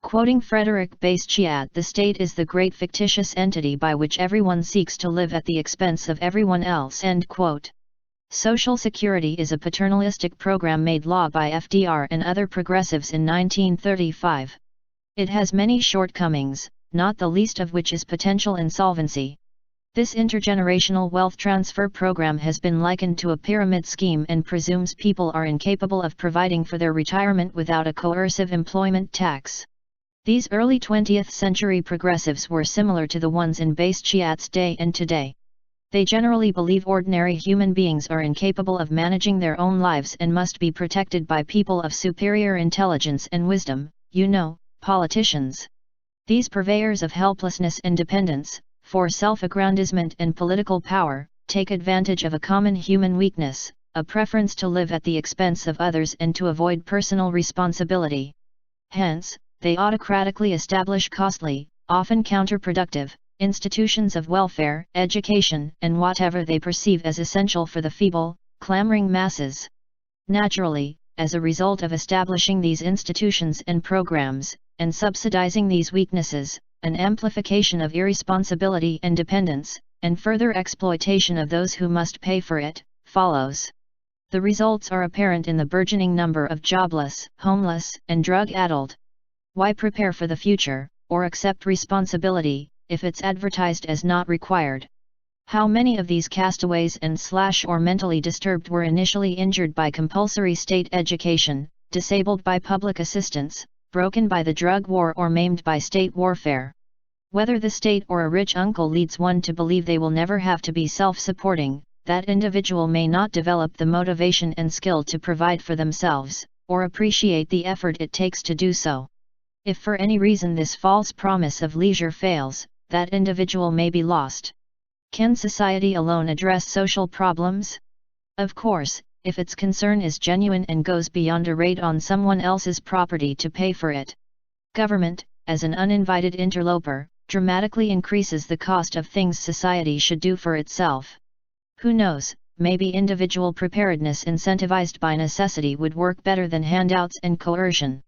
Quoting Frederick Bastiat, the state is the great fictitious entity by which everyone seeks to live at the expense of everyone else. End quote. Social Security is a paternalistic program made law by FDR and other progressives in 1935. It has many shortcomings, not the least of which is potential insolvency. This intergenerational wealth transfer program has been likened to a pyramid scheme and presumes people are incapable of providing for their retirement without a coercive employment tax. These early 20th century progressives were similar to the ones in Bastiat's day and today. They generally believe ordinary human beings are incapable of managing their own lives and must be protected by people of superior intelligence and wisdom, politicians. These purveyors of helplessness and dependence, for self-aggrandizement and political power, take advantage of a common human weakness, a preference to live at the expense of others and to avoid personal responsibility. Hence, they autocratically establish costly, often counterproductive, institutions of welfare, education, and whatever they perceive as essential for the feeble, clamoring masses. Naturally, as a result of establishing these institutions and programs, and subsidizing these weaknesses, an amplification of irresponsibility and dependence, and further exploitation of those who must pay for it, follows. The results are apparent in the burgeoning number of jobless, homeless, and drug-addled. Why prepare for the future, or accept responsibility, if it's advertised as not required? How many of these castaways and or mentally disturbed were initially injured by compulsory state education, disabled by public assistance, broken by the drug war or maimed by state warfare? Whether the state or a rich uncle leads one to believe they will never have to be self-supporting, that individual may not develop the motivation and skill to provide for themselves, or appreciate the effort it takes to do so. If for any reason this false promise of leisure fails, that individual may be lost. Can society alone address social problems? Of course, if its concern is genuine and goes beyond a raid on someone else's property to pay for it. Government, as an uninvited interloper, dramatically increases the cost of things society should do for itself. Who knows, maybe individual preparedness incentivized by necessity would work better than handouts and coercion.